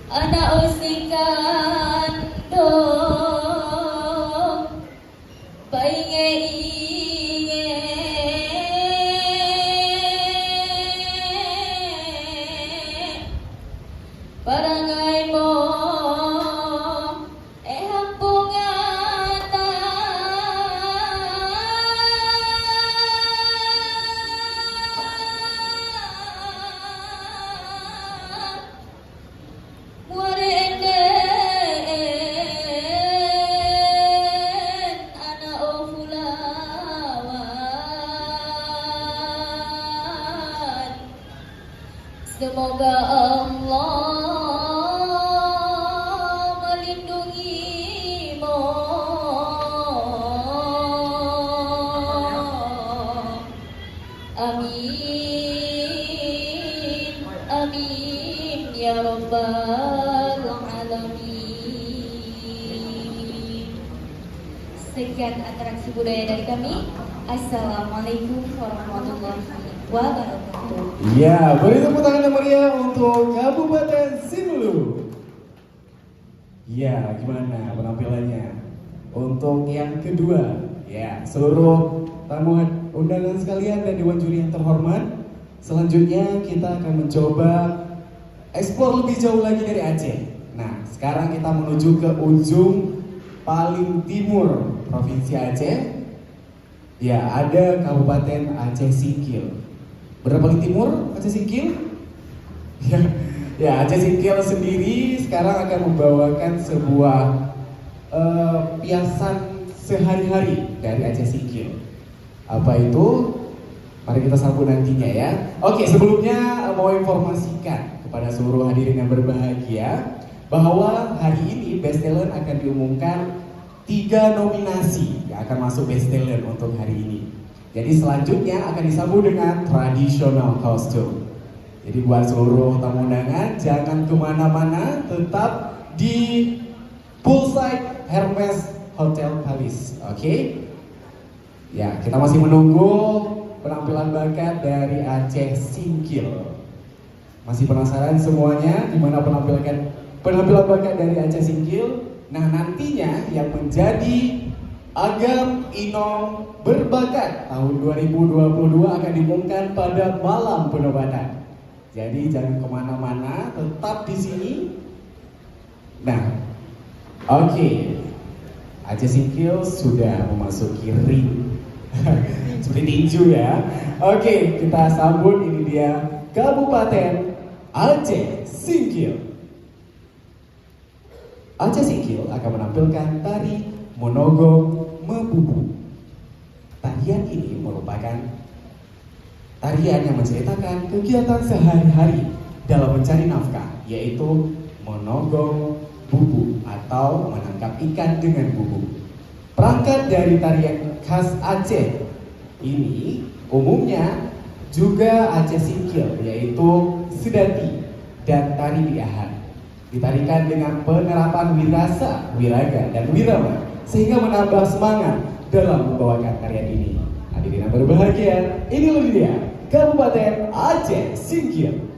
anak usikan dong painge inge barangai mo hampungata semoga Allah melindungimu. Amin, amin ya rabbal alamin. Sekian atraksi budaya dari kami. Assalamualaikum warahmatullahi wabarakatuh. Ya, beri tepuk tangan yang meriah untuk Kabupaten Sinulu. Ya, gimana penampilannya? Untuk yang kedua, ya, seluruh tamu undangan sekalian dan dewan juri yang terhormat, selanjutnya kita akan mencoba eksplor lebih jauh lagi dari Aceh. Nah, sekarang kita menuju ke ujung paling timur Provinsi Aceh. Ya, ada Kabupaten Aceh Singkil. Berapa paling timur Aceh Singkil? Ya, Aceh Singkil sendiri sekarang akan membawakan sebuah piasan sehari-hari dari Aceh Singkil. Apa itu? Mari kita sambut nantinya ya. Oke, sebelumnya mau informasikan kepada seluruh hadirin yang berbahagia bahwa hari ini Best Talent akan diumumkan 3 nominasi yang akan masuk Best Talent untuk hari ini. Jadi selanjutnya akan disambut dengan traditional costume. Jadi buat seluruh tamu undangan jangan kemana-mana, tetap di poolside Hermes Hotel Palace. Oke? Ya, kita masih menunggu penampilan bakat dari Aceh Singkil. Masih penasaran semuanya gimana penampilan bakat dari Aceh Singkil? Nah, nantinya yang menjadi Agam Inom Berbakat tahun 2022 akan diumumkan pada malam penobatan. Jadi jangan kemana-mana, tetap di sini. Nah, oke. Aceh Singkil sudah memasuki ring. Seperti tinju ya. Oke, kita sambut, ini dia Kabupaten Aceh Singkil. Aceh Singkil akan menampilkan tari Monogong Mebubu. Tarian ini merupakan tarian yang menceritakan kegiatan sehari-hari dalam mencari nafkah, yaitu monogong bubu atau menangkap ikan dengan bubu. Perangkat dari tarian khas Aceh ini umumnya juga Aceh Singkil, yaitu sedati dan tari biahan. Ditarikan dengan penerapan wirasa, wiraga, dan wirama sehingga menambah semangat dalam membawakan tarian ini. Hadirin yang berbahagia, inilah dia Kabupaten Aceh Singkil.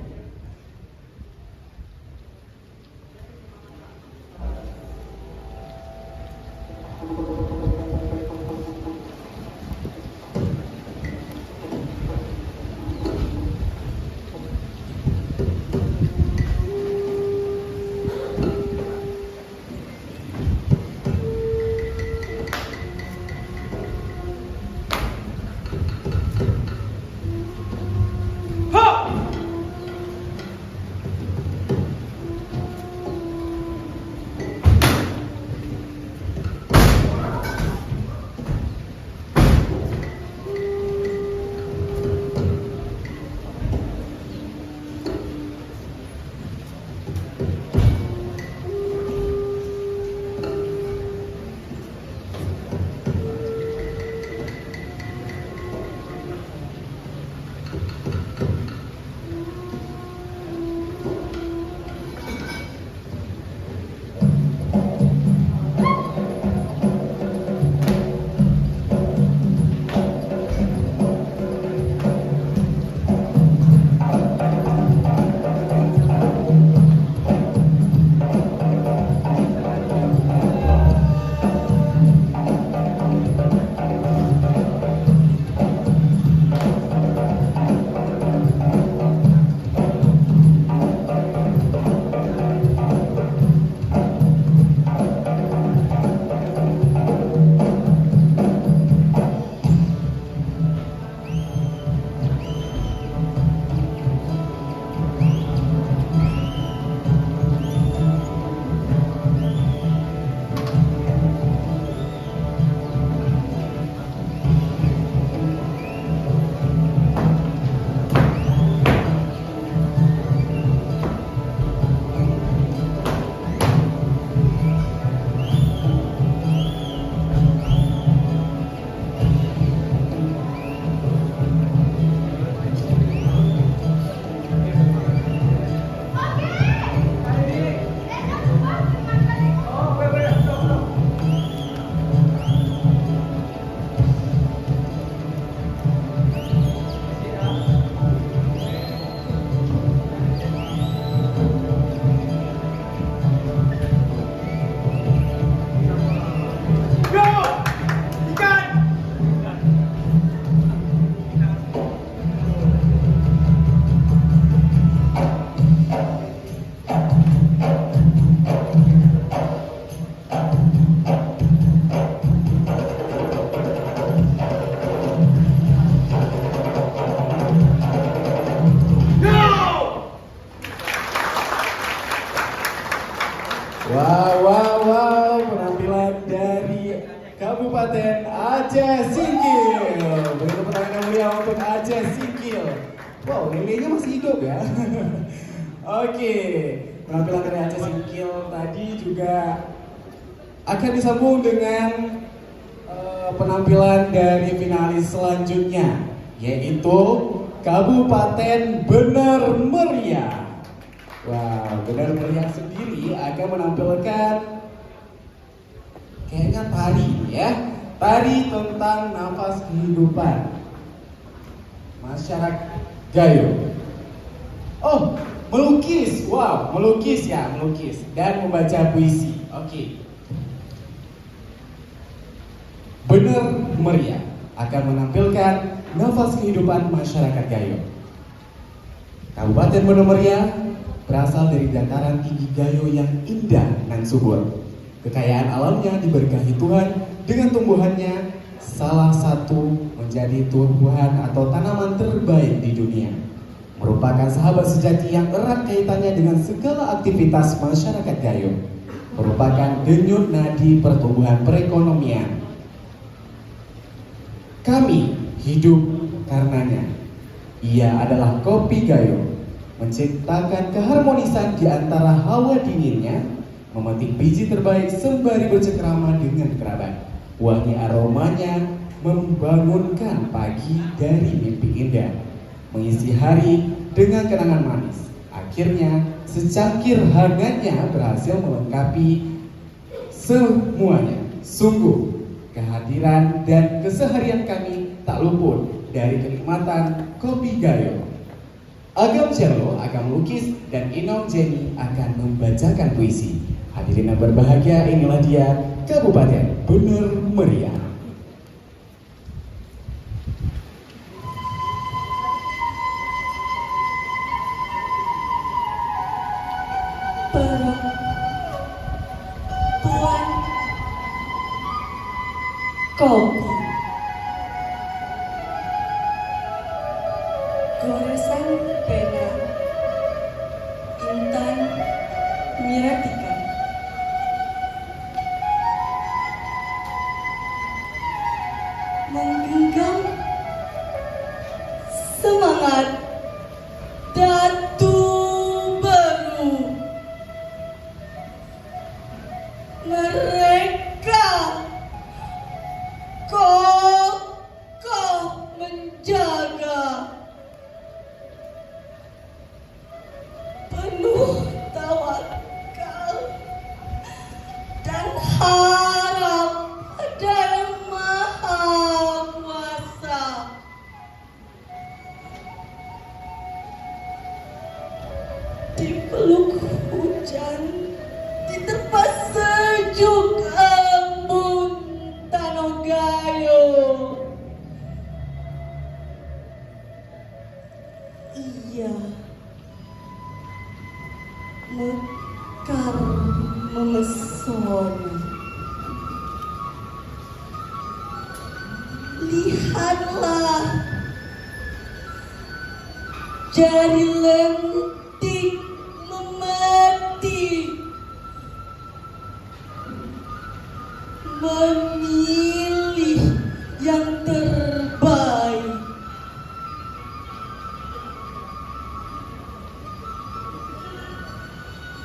Wow, lelenya masih hidup ya. Oke, penampilan dari Aceh Singkil tadi juga akan disambung dengan penampilan dari finalis selanjutnya, yaitu Kabupaten Bener Meriah. Wow, Bener Meriah sendiri akan menampilkan kayaknya tari ya, tari tentang nafas kehidupan masyarakat Gayo. Oh, melukis, wow, melukis ya, melukis dan membaca puisi. Oke. Bener Meriah akan menampilkan nafas kehidupan masyarakat Gayo. Kabupaten Bener Meriah berasal dari dataran tinggi Gayo yang indah dan subur. Kekayaan alamnya diberkahi Tuhan dengan tumbuhannya salah satu menjadi tumbuhan atau tanaman terbaik di dunia. Merupakan sahabat sejati yang erat kaitannya dengan segala aktivitas masyarakat Gayo. Merupakan denyut nadi pertumbuhan perekonomian. Kami hidup karenanya. Ia adalah kopi Gayo, menciptakan keharmonisan di antara hawa dinginnya, memetik biji terbaik sembari bercengkrama dengan kerabat. Wangi aromanya membangunkan pagi dari mimpi indah, mengisi hari dengan kenangan manis. Akhirnya secangkir hangatnya berhasil melengkapi semuanya. Sungguh kehadiran dan keseharian kami tak luput dari kenikmatan kopi Gayo. Agam Cello akan melukis dan Inong Jenny akan membacakan puisi. Hadirin yang berbahagia, inilah dia Kabupaten Bener Meriah. Perempuan kopi, goresan pena, Intan Miratika. Menggenggam semangat datu baru. Mereka kokoh menjaga, penuh tawakal dan harap pada Yang Maha Kuasa. Dipeluk hujan, diterpa sejuk embun tanah Gayo. Ia mekar memesona. Lihatlah jari lentik memetik, memilih yang terbaik.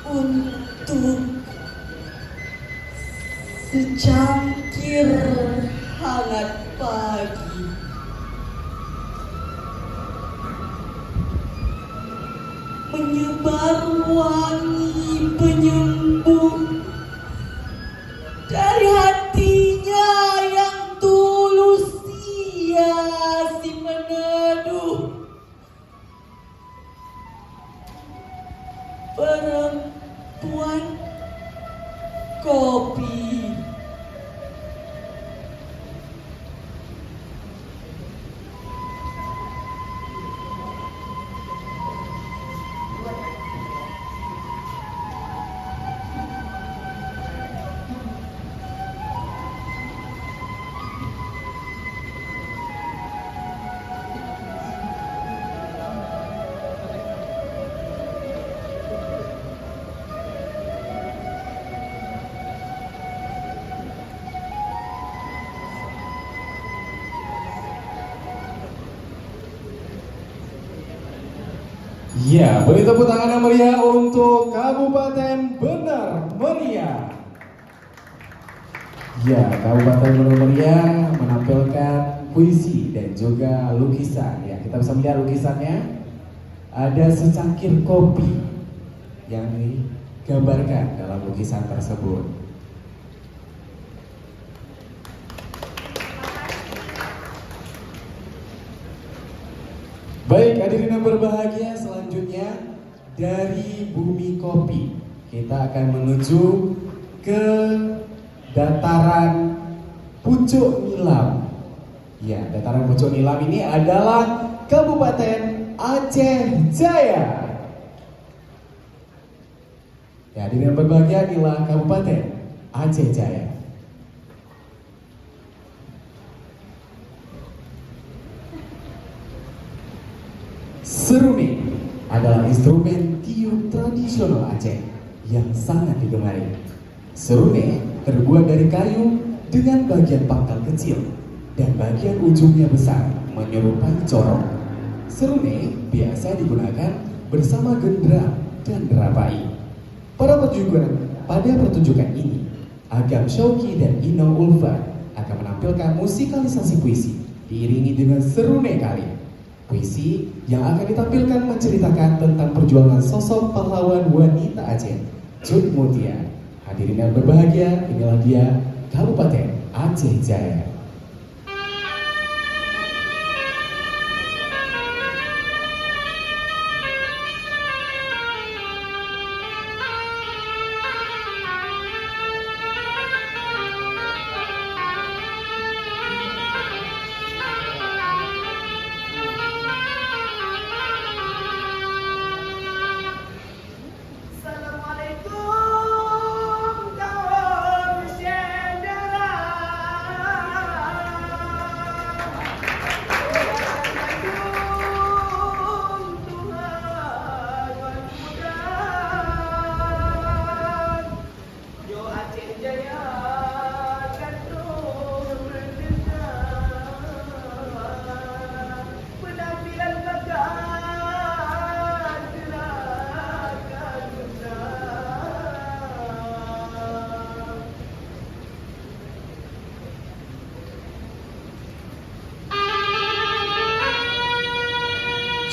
Untuk secangkir hangat pagi. Menyebar wangi penyembuh dari hatinya yang tulus, ia si peneduh. Perempuan kopi. Ya, beri tepuk tangan yang meriah untuk Kabupaten Benar Meriah. Ya, Kabupaten Benar Meriah menampilkan puisi dan juga lukisan. Ya, kita bisa melihat lukisannya. Ada secangkir kopi yang digambarkan dalam lukisan tersebut. Baik, hadirin yang berbahagia, selanjutnya dari Bumi Kopi kita akan menuju ke dataran Pucuk Nilam. Ya, dataran Pucuk Nilam ini adalah Kabupaten Aceh Jaya. Ya, hadirin yang berbahagia, inilah Kabupaten Aceh Jaya. Seruni adalah instrumen tiup tradisional Aceh yang sangat digemari. Seruni terbuat dari kayu dengan bagian pangkal kecil dan bagian ujungnya besar menyerupai corong. Seruni biasa digunakan bersama gendera dan derapai. Pada pertunjukan ini, Agam Syauqi dan Ino Ulfa akan menampilkan musikalisasi puisi diiringi dengan seruni kali. Puisi yang akan ditampilkan menceritakan tentang perjuangan sosok pahlawan wanita Aceh, Cut Mutia. Hadirin yang berbahagia, inilah dia Kabupaten Aceh Jaya.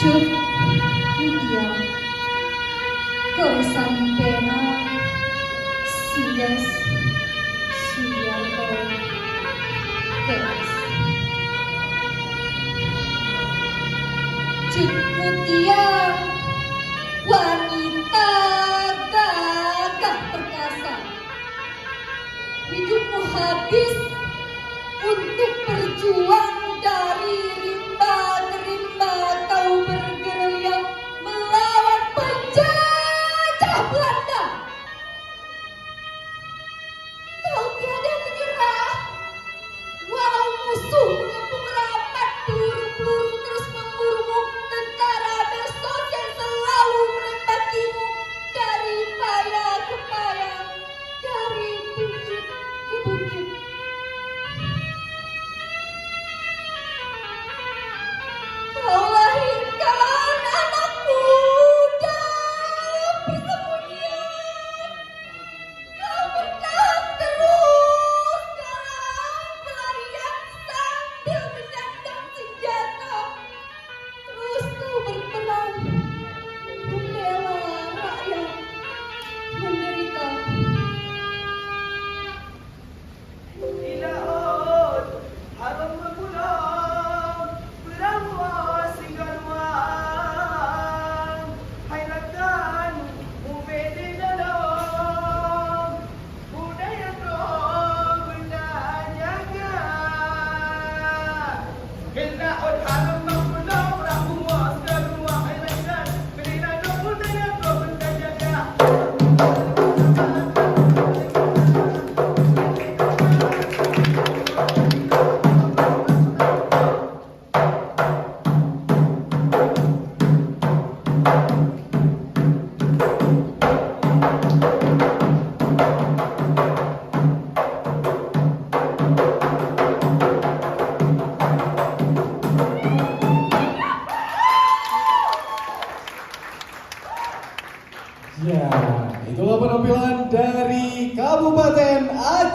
Cut Mutia Koresan Pena Sidas Siarto Teras. Cut Mutia wanita gagah perkasa, hidupmu habis untuk berjuang dari rimba ke rimba, kau bergerilya melawan penjajah Belanda. Kau tiada menyerah, walau musuh mengepung rapat, peluru-peluru terus memburumu, tentara besok yang selalu menembakimu dari paya ke paya, dari bukit ke bukit.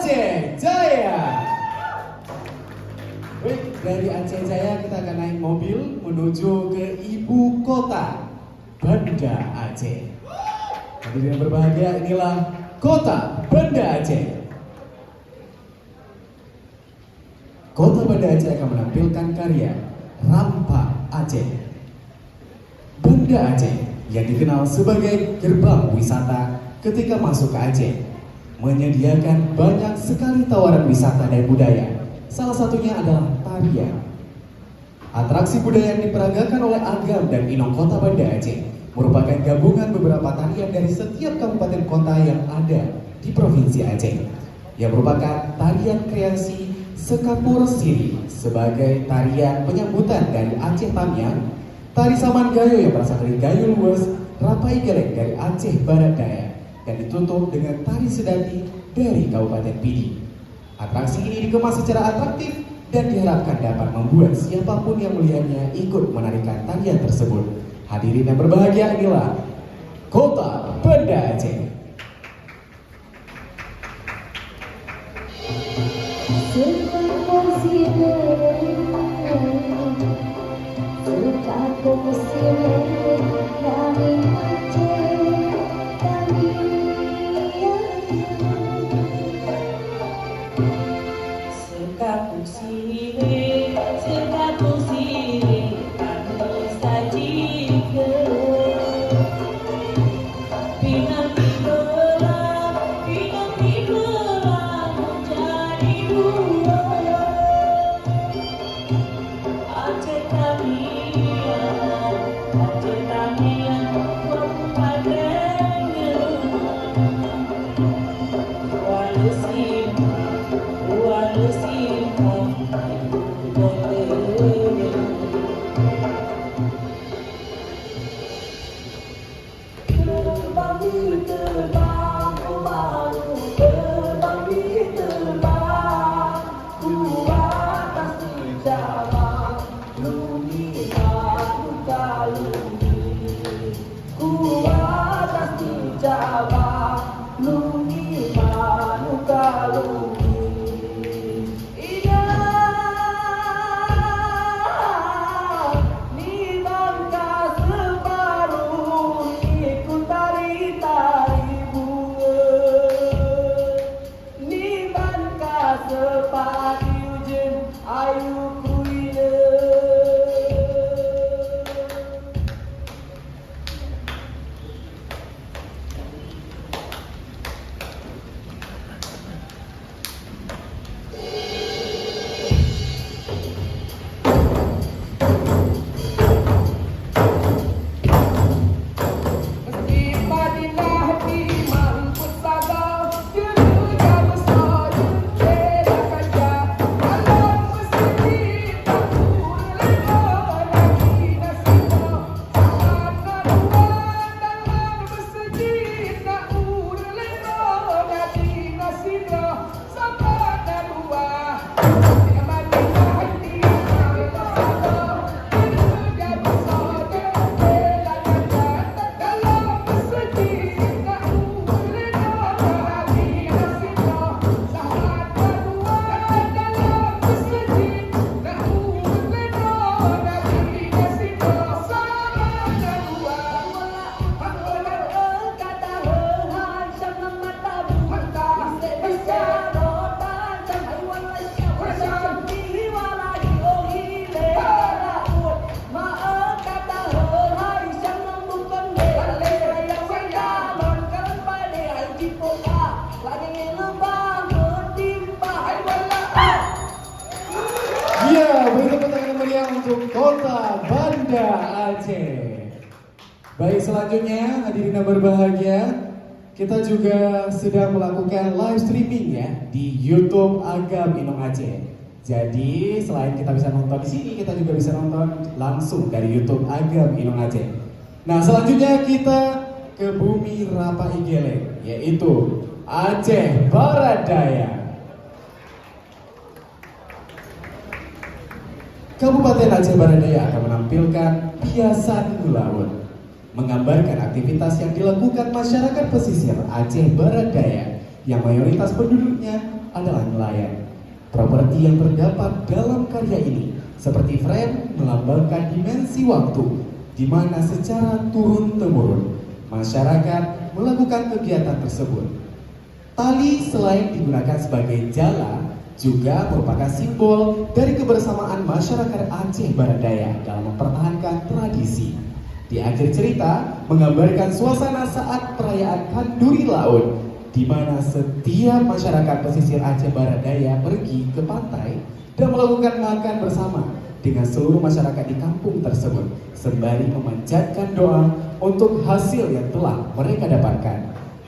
Aceh Jaya. Baik, dari Aceh Jaya kita akan naik mobil menuju ke ibu kota, Banda Aceh. Hadirin yang berbahagia, inilah kota Banda Aceh. Kota Banda Aceh akan menampilkan karya Rampak Aceh. Banda Aceh yang dikenal sebagai gerbang wisata ketika masuk ke Aceh, menyediakan banyak sekali tawaran wisata dan budaya. Salah satunya adalah tarian. Atraksi budaya yang diperagakan oleh Agam dan Inong Kota Banda Aceh merupakan gabungan beberapa tarian dari setiap kabupaten kota yang ada di Provinsi Aceh, yang merupakan tarian kreasi Sekapur Siri sebagai tarian penyambutan dari Aceh Tamiang, tari Saman Gayo yang berasal dari Gayo Luwes, Rapai Geleng dari Aceh Barat Daya, dan ditutup dengan tari Sedati dari Kabupaten Pidi. Atraksi ini dikemas secara atraktif dan diharapkan dapat membuat siapapun yang melihatnya ikut menarikan tarian tersebut. Hadirin yang berbahagia, inilah Kota Banda Aceh. Sekapung sirih, sekapung sirih, anu sajikan. Pinanti belah, menjadi dua. Aceh Tamiang, kabupatennya. Walau simpang, terbang di terbang, ku baru terbang di terbang, ku atas di jalan, lumina luka lumi, ku atas di jalan, lumina luka lumi. Untuk Kota Banda Aceh. Baik, selanjutnya hadirin yang berbahagia, kita juga sedang melakukan live streaming ya di YouTube Agam Inong Aceh. Jadi selain kita bisa nonton di sini, kita juga bisa nonton langsung dari YouTube Agam Inong Aceh. Nah, selanjutnya kita ke bumi Rapai Geleng, yaitu Aceh Barat Daya. Kabupaten Aceh Barat Daya akan menampilkan Biasan Laut, menggambarkan aktivitas yang dilakukan masyarakat pesisir Aceh Barat Daya yang mayoritas penduduknya adalah nelayan. Properti yang terdapat dalam karya ini seperti frame melambangkan dimensi waktu di mana secara turun-temurun masyarakat melakukan kegiatan tersebut. Tali selain digunakan sebagai jala juga merupakan simbol dari kebersamaan masyarakat Aceh Barat Daya dalam mempertahankan tradisi. Di akhir cerita menggambarkan suasana saat perayaan Kanduri Laut, di mana setiap masyarakat pesisir Aceh Barat Daya pergi ke pantai dan melakukan makan bersama dengan seluruh masyarakat di kampung tersebut, sembari memanjatkan doa untuk hasil yang telah mereka dapatkan.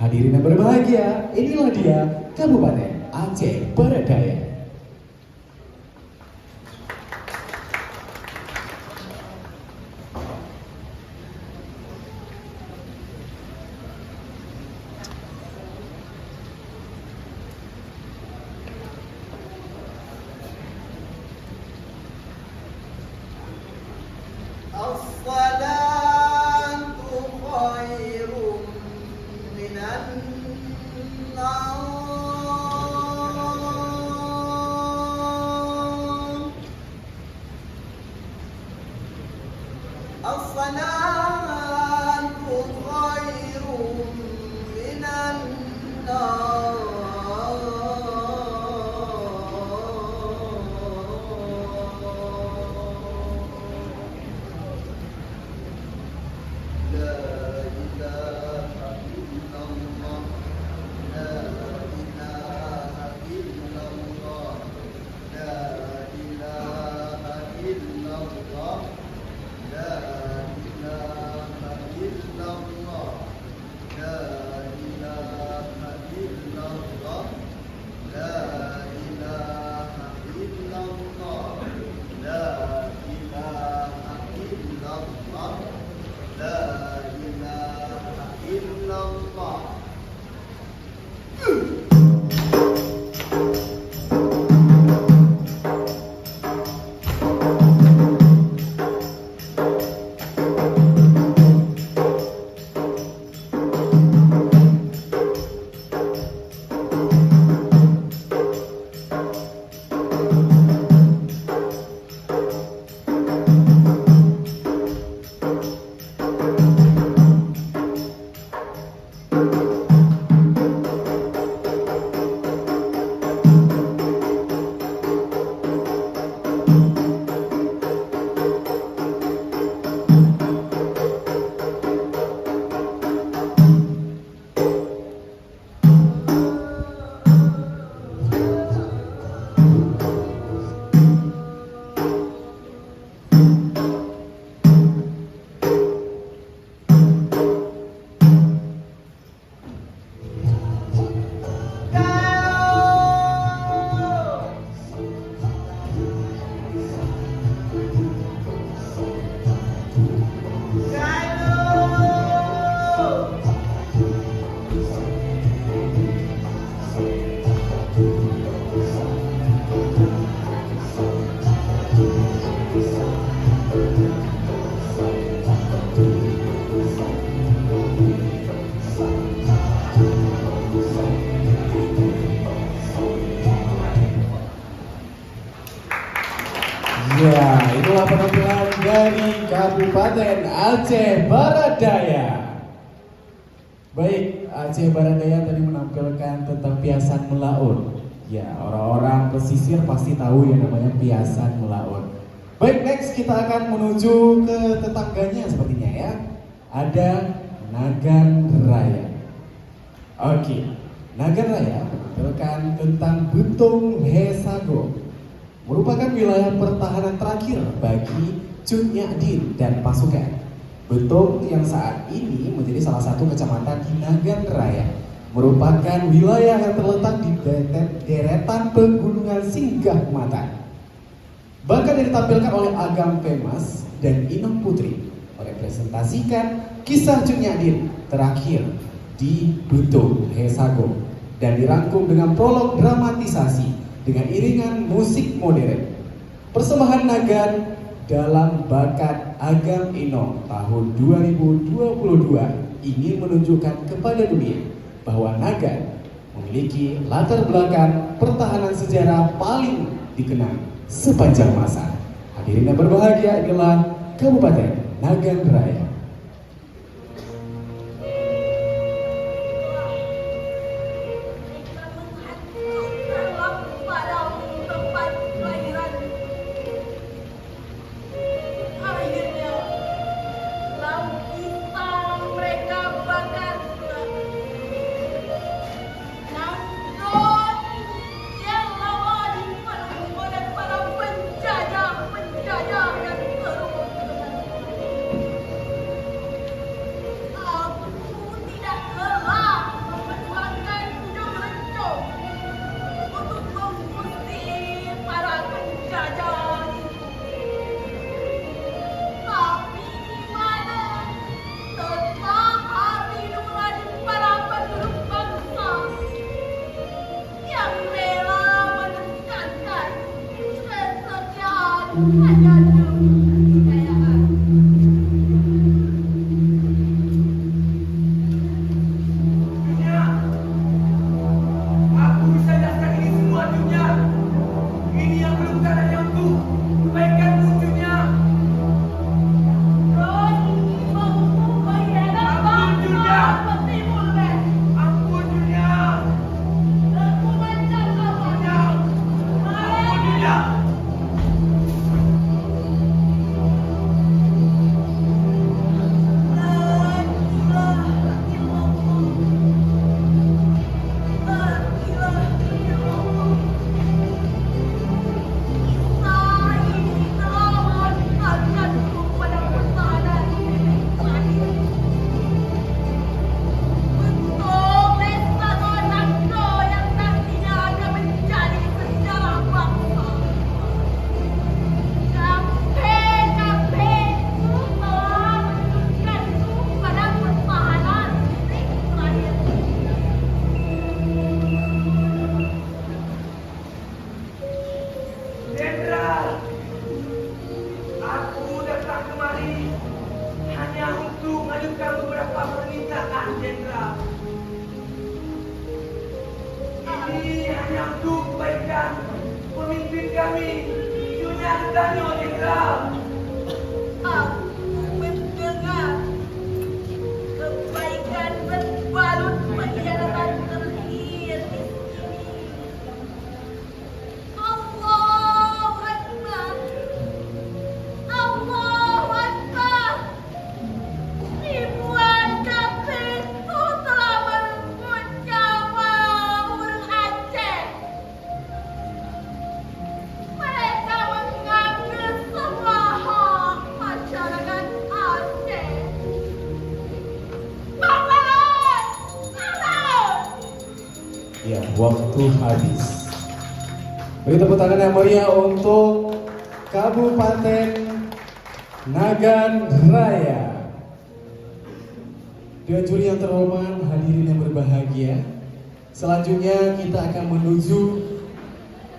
Hadirin yang berbahagia, inilah dia Kabupaten Aceh Barat Daya. Ya, itulah penampilan dari Kabupaten Aceh Barat Daya. Baik, Aceh Barat Daya tadi menampilkan tentang piasan melaut. Ya, orang-orang pesisir pasti tahu yang namanya piasan melaut. Baik, next kita akan menuju ke tetangganya sepertinya ya. Ada Nagan Raya. Oke, Nagan Raya menampilkan tentang Betung Hesago, merupakan wilayah pertahanan terakhir bagi Cut Nyadin dan pasukan. Betung yang saat ini menjadi salah satu kecamatan di Nagan Raya, merupakan wilayah yang terletak di deretan pegunungan Singgah Mata. Bahkan ditampilkan oleh Agam Pemas dan Inong Putri, merepresentasikan kisah Cut Nyadin terakhir di Betung Hesago dan dirangkum dengan prolog dramatisasi dengan iringan musik modern. Persembahan Nagan dalam bakat Agam Inong tahun 2022 ingin menunjukkan kepada dunia bahwa Nagan memiliki latar belakang pertahanan sejarah paling dikenang sepanjang masa. Hadirin yang berbahagia, inilah Kabupaten Nagan Raya. Ya, waktu habis. Beri tepuk tangan yang meriah untuk Kabupaten Nagan Raya. Dewan juri yang terhormat, hadirin yang berbahagia, selanjutnya kita akan menuju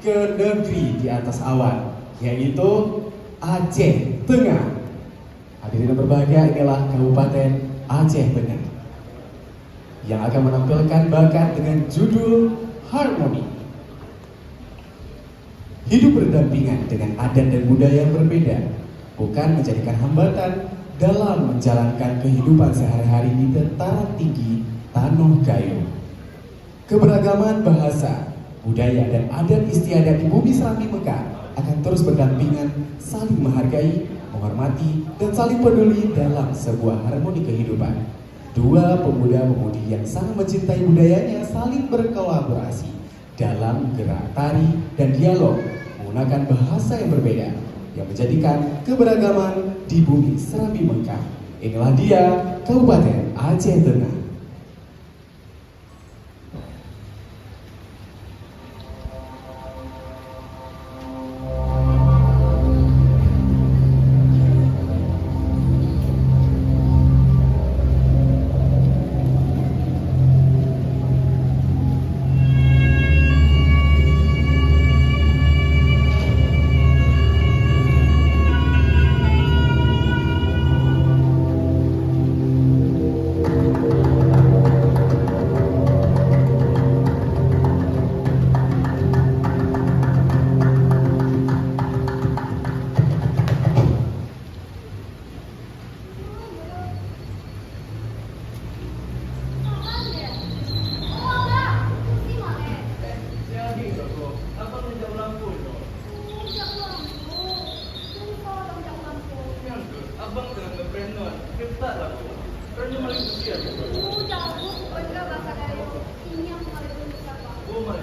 ke negeri di atas awan, yaitu Aceh Tengah. Hadirin yang berbahagia, inilah Kabupaten Aceh Tengah yang akan menampilkan bakat dengan judul Harmoni. Hidup berdampingan dengan adat dan budaya yang berbeda bukan menjadikan hambatan dalam menjalankan kehidupan sehari-hari di dataran tinggi Tanah Gayo. Keberagaman bahasa, budaya, dan adat istiadat di bumi Serambi Mekah akan terus berdampingan, saling menghargai, menghormati, dan saling peduli dalam sebuah harmoni kehidupan. Dua pemuda-pemudi yang sangat mencintai budayanya saling berkolaborasi dalam gerak tari dan dialog menggunakan bahasa yang berbeda yang menjadikan keberagaman di bumi Serambi Mekah. Inilah dia Kabupaten Aceh Tengah. jago pokoknya bahasa Dayu. Ini yang paling bisa Pak. Apa?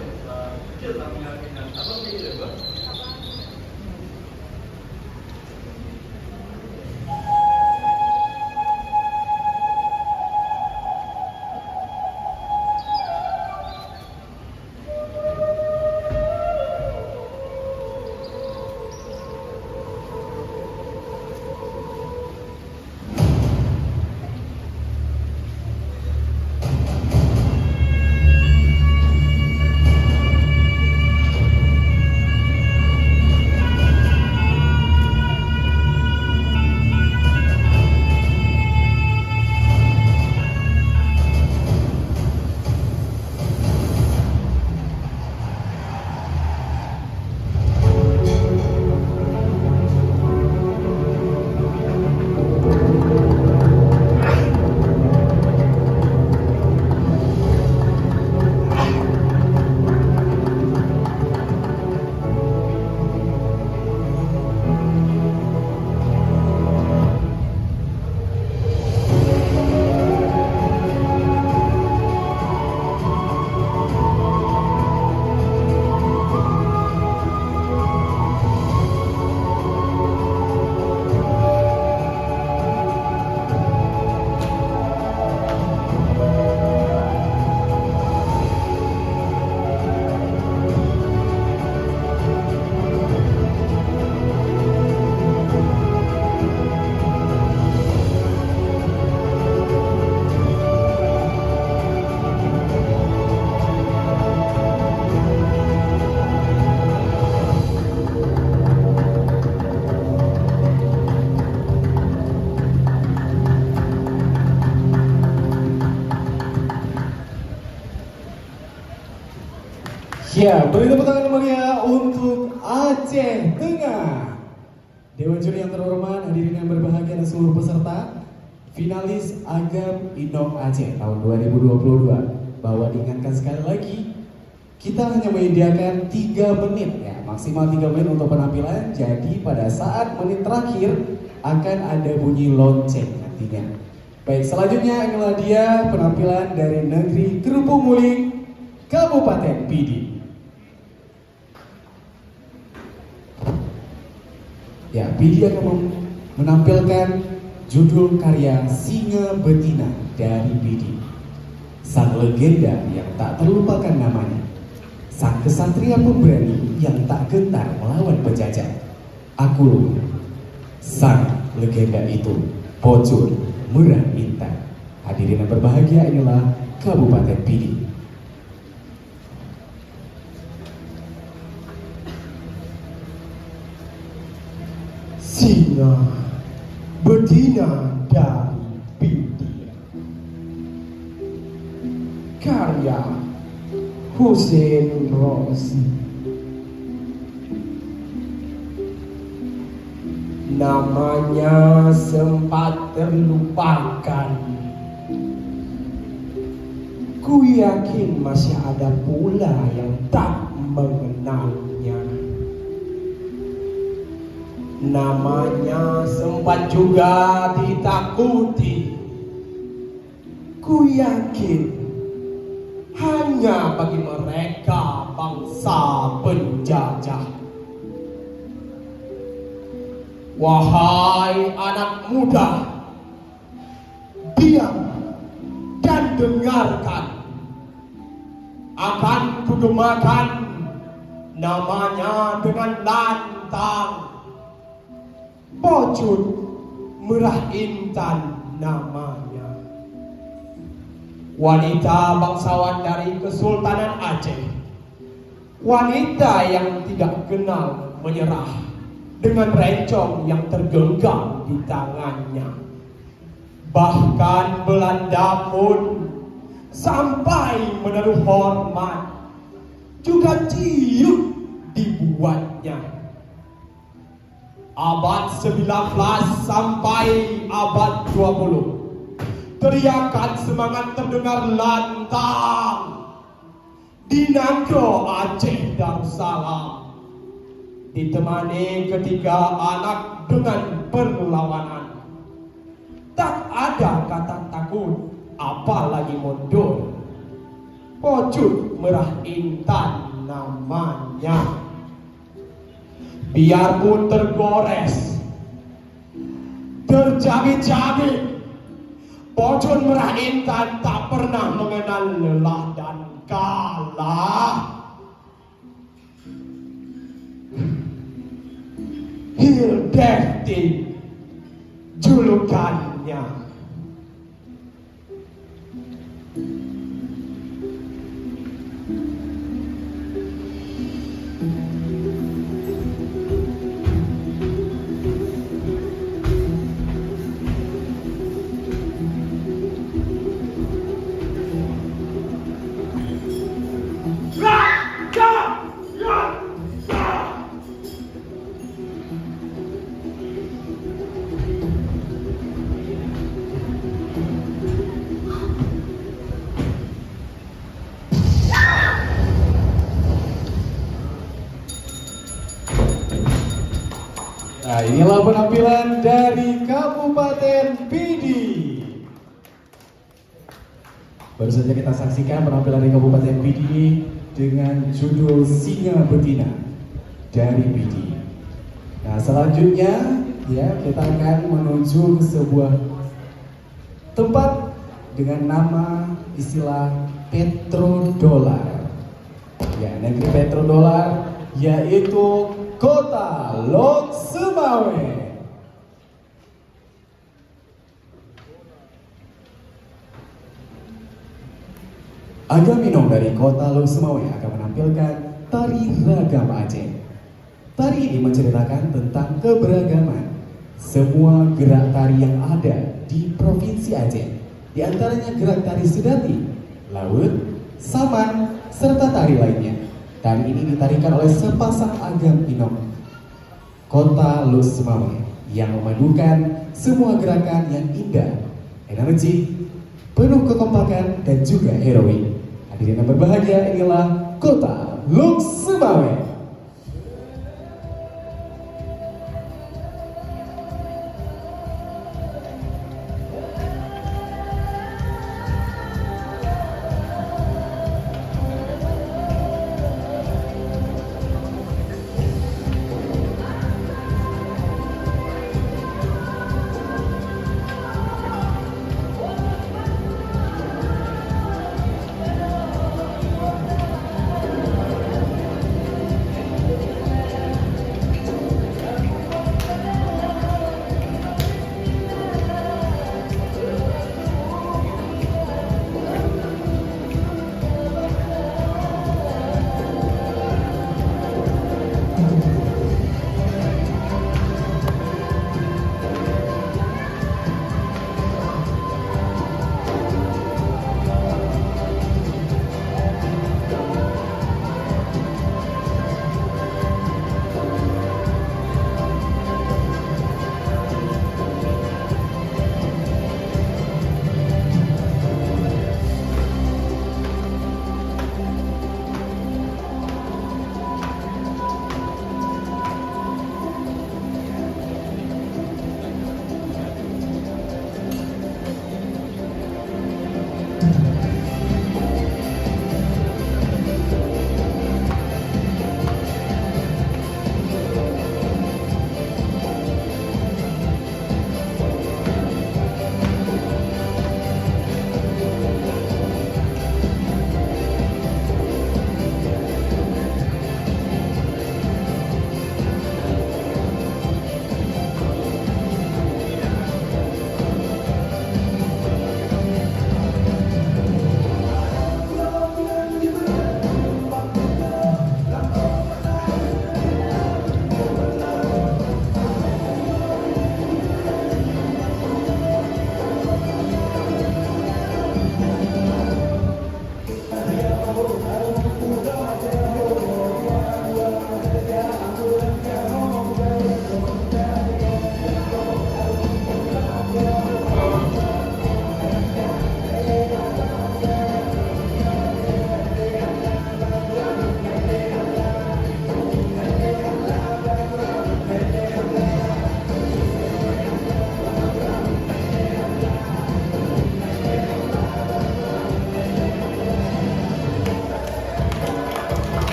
Ya, beri tepuk tangan meriah untuk Aceh Tengah. Dewan juri yang terhormat, hadirin yang berbahagia dan seluruh peserta, finalis Agam Indong Aceh tahun 2022. Bahwa diingatkan sekali lagi, kita hanya menyediakan 3 menit ya, maksimal 3 menit untuk penampilan. Jadi pada saat menit terakhir akan ada bunyi lonceng nantinya. Baik, selanjutnya inilah dia penampilan dari Negeri Kerupuk Muling, Kabupaten Pidi. Ya, Pidi akan menampilkan judul karya Singa Betina dari Pidi. Sang legenda yang tak terlupakan namanya. Sang kesatria pemberani yang tak gentar melawan penjajah. Aku sang legenda itu, Pocun Merah Intan. Hadirin yang berbahagia, inilah Kabupaten Pidi. Singa Betina dari Pidi, karya Hussein Rosi. Namanya sempat terlupakan. Ku yakin masih ada pula yang tak mengenalnya. Namanya sempat juga ditakuti. Ku yakin hanya bagi mereka bangsa penjajah. Wahai anak muda, diam dan dengarkan. Akan kugemakan namanya dengan lantang. Pocun Merah Intan namanya. Wanita bangsawan dari Kesultanan Aceh. Wanita yang tidak kenal menyerah, dengan rencong yang tergenggam di tangannya. Bahkan Belanda pun sampai menaruh hormat, juga ciut dibuatnya. Abad 19 sampai abad 20, teriakan semangat terdengar lantang di Nagro Aceh Darussalam, ditemani ketiga anak dengan perlawanan. Tak ada kata takut, apalagi mundur. Pojok merah intan namanya. Biarpun tergores, terjabit-jabit, pojok merah intan tak pernah mengenal lelah dan kalah. Hildefti julukannya. Nah, inilah penampilan dari Kabupaten Pidi. Baru saja kita saksikan penampilan dari Kabupaten Pidi dengan judul Singa Betina dari Pidi. Nah, selanjutnya ya kita akan menuju ke sebuah tempat dengan nama istilah petrodolar. Ya, negeri petrodolar yaitu Kota Lok Sumawe. Agaminong dari Kota Lok Sumawe akan menampilkan tari ragam Aceh. Tari ini menceritakan tentang keberagaman semua gerak tari yang ada di Provinsi Aceh. Di antaranya gerak tari Sedati, Laut, Saman, serta tari lainnya. Tari ini ditarikan oleh sepasang agam Pinong Kota Lok Sumawe yang memadukan semua gerakan yang indah, energi, penuh kekompakan dan juga heroik. Hadirin yang berbahagia, inilah Kota Lok Sumawe.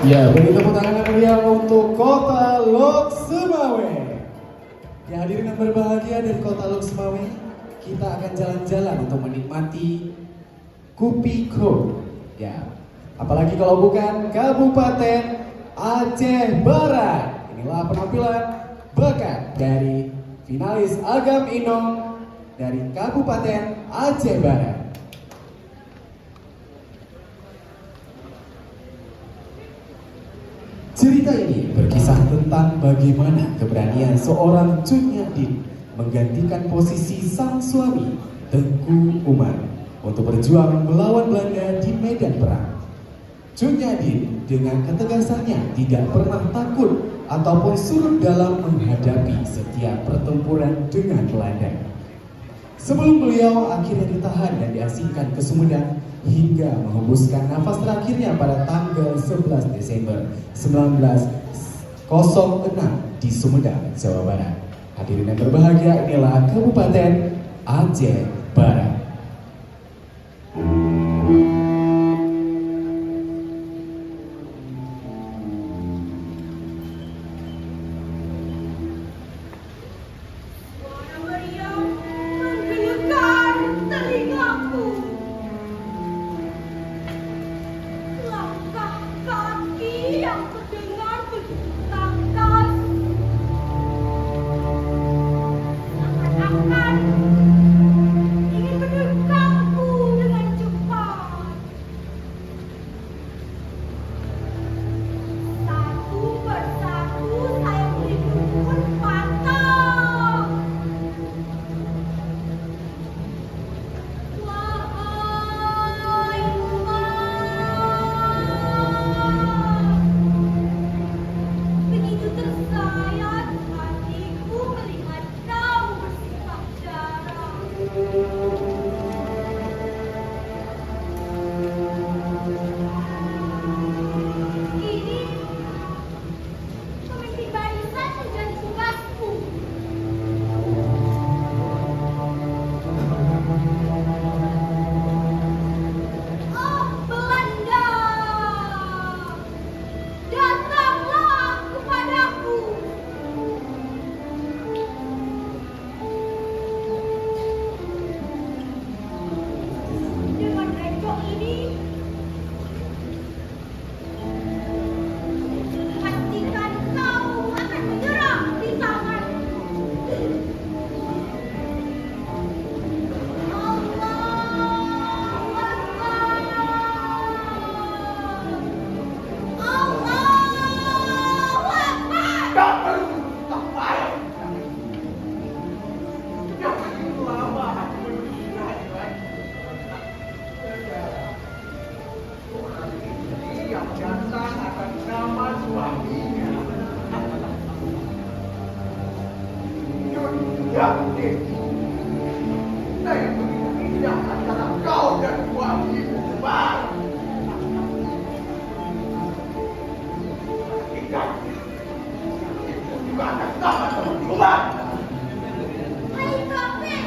Ya, beri tepuk tangan yang meriah untuk Kota Lok Sumawe. Ya, hadirin yang berbahagia dari Kota Lok Sumawe, kita akan jalan-jalan untuk menikmati Kupiko. Ya, apalagi kalau bukan Kabupaten Aceh Barat. Inilah penampilan bakat dari finalis Agam Inong dari Kabupaten Aceh Barat. Cerita ini berkisah tentang bagaimana keberanian seorang Cut Nyak menggantikan posisi sang suami Tengku Umar untuk berjuang melawan Belanda di medan perang. Cut Nyak dengan ketegasannya tidak pernah takut ataupun surut dalam menghadapi setiap pertempuran dengan Belanda. Sebelum beliau akhirnya ditahan dan diasingkan ke Sumedang hingga menghembuskan nafas terakhirnya pada tanggal 11 Desember 1906 di Sumedang, Jawa Barat. Hadirin yang berbahagia, inilah Kabupaten Aceh Barat. Suara meriam menggelegar telingaku. Langkah kaki yang terdengar bertakas. Seakan-akan ingin mendekapku dengan cepat. Satu persatu sayap hidupku pun patah. Wahai Umar, begitu tersayat hatiku melihat kau bersimbah darah. Kini memimpin barisan menjadi tugasku. Oh Belanda, datanglah kepadaku. Dengan rencong ini, pastikan kau akan menyerah di tanganku. Tak perlu, tak payah. Jangan itu lama aku mengingat. Orang ini yang datang akan nama suaminya. Dunia ini. Saya begitu indah antara kau dan suamimu, Umar. Ingat. Itu juga akan sama seperti Umar. Hai Kapten,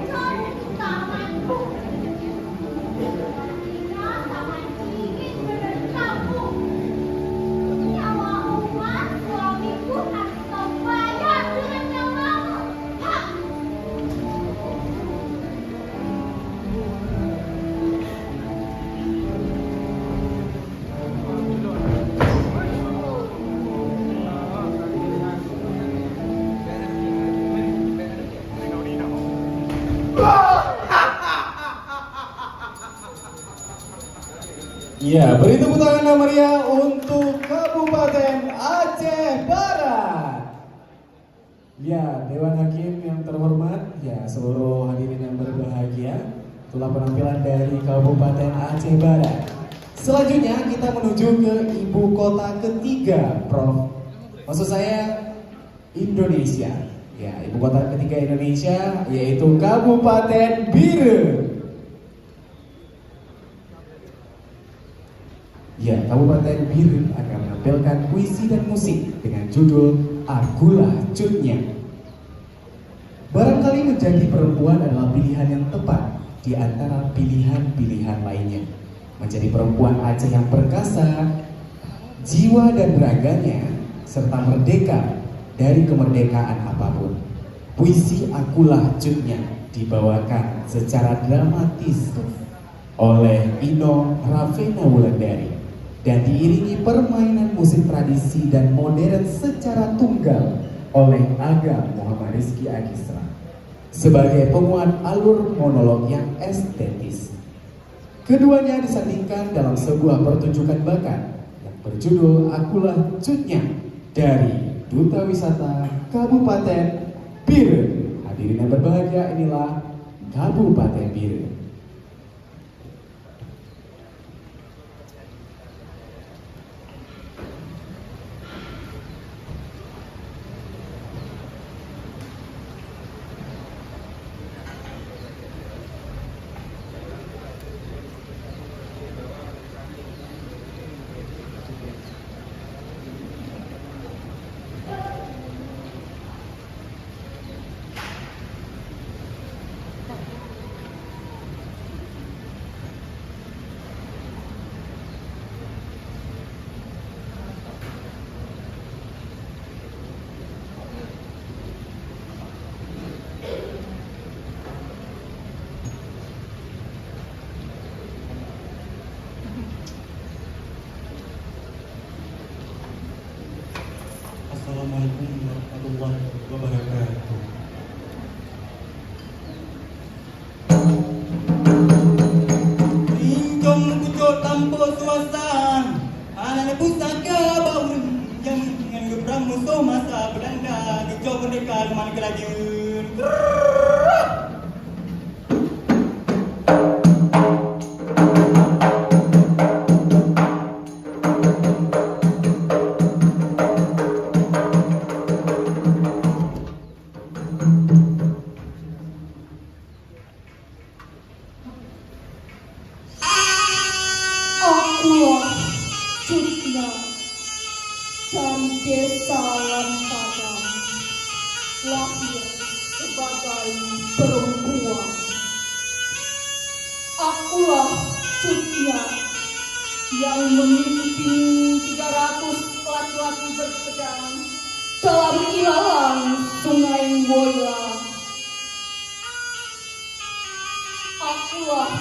kau tanganku. Ketika tangan ingin menerkammu, nyawa Umar suamiku akan kau bayar dengan nyawamu. Hah! Ya, beri tepuk tangan yang meriah untuk Kabupaten Aceh Barat. Ya, Dewan Hakim yang terhormat, ya seluruh hadirin yang berbahagia, itulah penampilan dari Kabupaten Aceh Barat. Selanjutnya kita menuju ke ibu kota ketiga, Prof. Maksud saya Indonesia. Ya, ibu kota ketiga Indonesia yaitu Kabupaten Bire. Ya, Kabupaten Bire akan menampilkan puisi dan musik dengan judul Akulah Cut Nyak. Barangkali menjadi perempuan adalah pilihan yang tepat di antara pilihan-pilihan lainnya. menjadi perempuan Aceh yang perkasa, jiwa dan raganya, serta merdeka dari kemerdekaan apapun. Puisi Akulah Cutnya dibawakan secara dramatis oleh Ino Raffena Wulandari dan diiringi permainan musik tradisi dan modern secara tunggal oleh Agam Muhammad Rizky Agisra sebagai penguat alur monolog yang estetis. Keduanya disandingkan dalam sebuah pertunjukan bakat yang berjudul Akulah Cutnya dari Duta Wisata Kabupaten Biren. Hadirin yang berbahagia, inilah Kabupaten Biren. Assalamualaikum warahmatullahi wabarakatuh. Rincong pucuk tanpa suasan, anak pusaka bangun yang dengan gebrang musuh masa Belanda, gejau merdeka lumayan kelajun. Akulah Cutnya dari desa Lampadang, lahir sebagai perempuan. Akulah Cutnya yang memimpin 300 laki-laki berpedang dalam ilalang Sungai Woyla. Akulah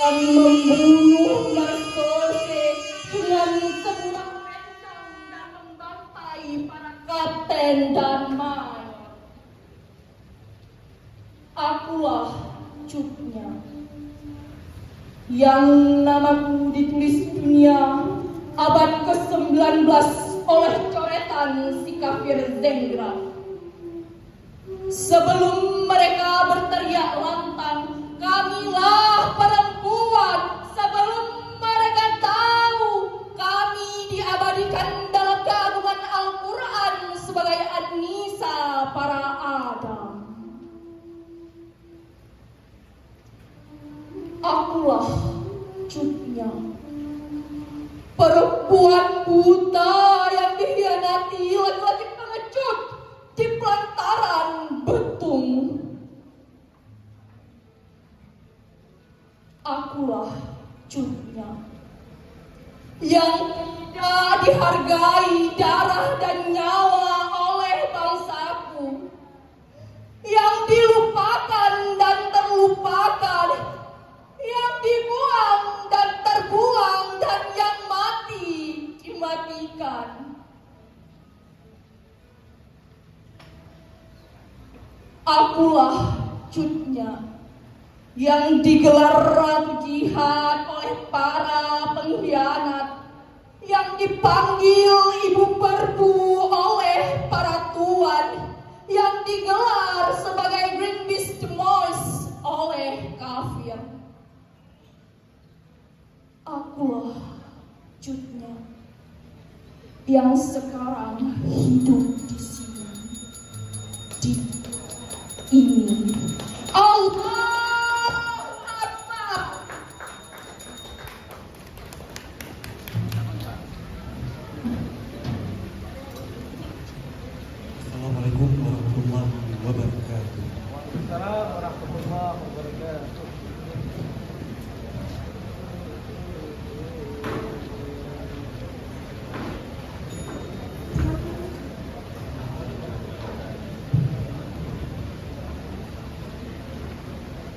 yang membunuh Marcose dengan sebuah rencang dan membantai para kapten dan mayor. Akulah Cutnya yang namaku ditulis dunia abad ke-19 oleh coretan si kafir Zengraf. Sebelum mereka berteriak lantang, kamilah perempuan. Sebelum mereka tahu kami diabadikan dalam keagungan Al-Quran sebagai An-Nisa para Adam. Akulah Cutnya, perempuan buta yang dikhianati laki-laki pengecut di pelantaran Betung. Akulah Cutnya yang tidak dihargai darah dan nyawa oleh bangsaku, yang dilupakan dan terlupakan, yang dibuang dan terbuang, dan yang mati dimatikan. Akulah Cutnya yang digelar ratu jihad oleh para pengkhianat, yang dipanggil ibu perbu oleh para tuan, yang digelar sebagai Green Beast Moise oleh kafir. Akulah Cutnya yang sekarang hidup di sini, di ini. Allah Akbar. Assalamualaikum warahmatullahi wabarakatuh. Waalaikumsalam warahmatullahi wabarakatuh.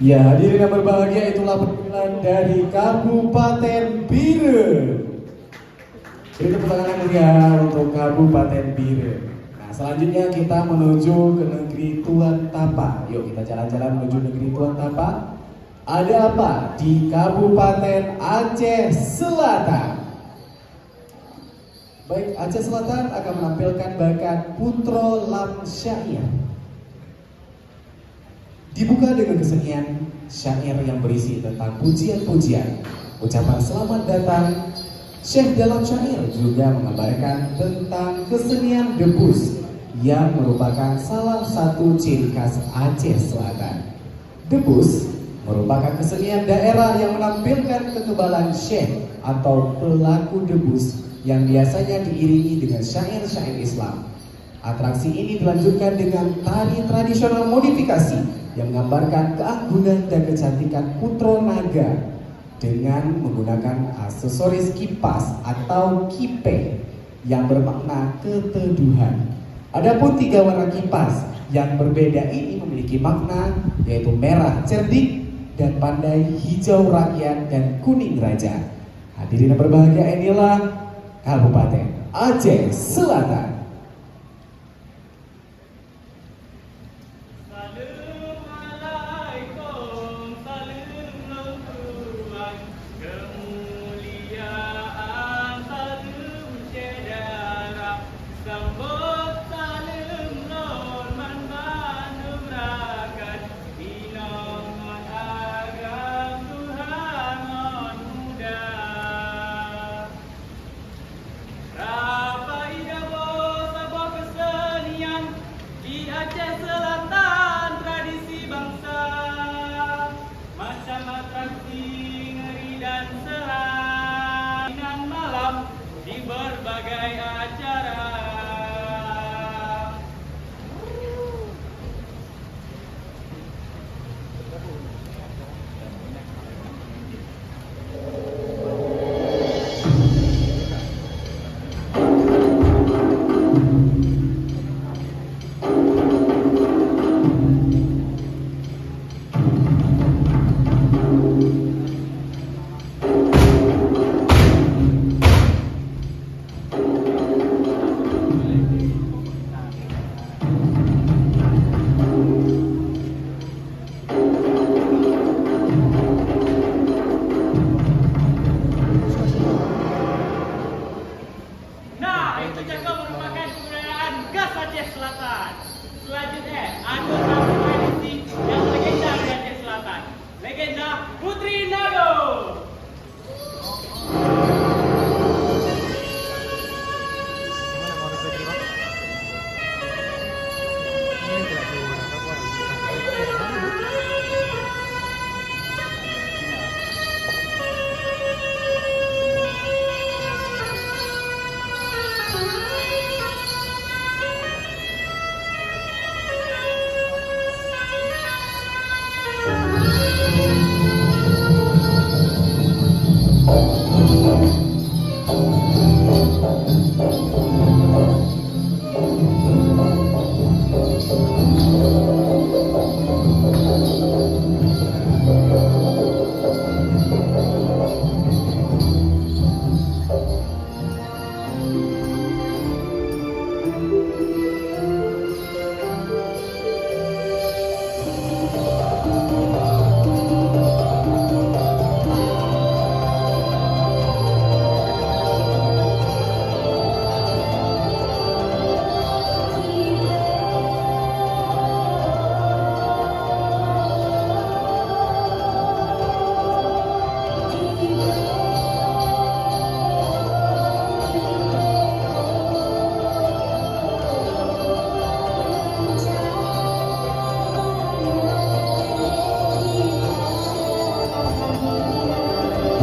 Ya, hadirin yang berbahagia, itulah penampilan dari Kabupaten Biren. Beri tepuk tangan yang meriah untuk Kabupaten Biren. Nah, selanjutnya kita menuju ke negeri Tuan Tapa. Yuk kita jalan-jalan menuju negeri Tuan Tapa. Ada apa di Kabupaten Aceh Selatan? Baik, Aceh Selatan akan menampilkan bakat Putro Lam Syair. Dibuka dengan kesenian syair yang berisi tentang pujian-pujian, ucapan selamat datang. Syekh dalam syair juga mengabarkan tentang kesenian debus yang merupakan salah satu ciri khas Aceh Selatan. Debus merupakan kesenian daerah yang menampilkan kekebalan syekh atau pelaku debus yang biasanya diiringi dengan syair-syair Islam. Atraksi ini dilanjutkan dengan tari tradisional modifikasi yang menggambarkan keanggunan dan kecantikan Putro Naga dengan menggunakan aksesoris kipas atau kipe yang bermakna keteduhan. Adapun 3 warna kipas yang berbeda ini memiliki makna, yaitu merah cerdik dan pandai, hijau rakyat, dan kuning raja. Hadirin yang berbahagia, inilah Kabupaten Aceh Selatan.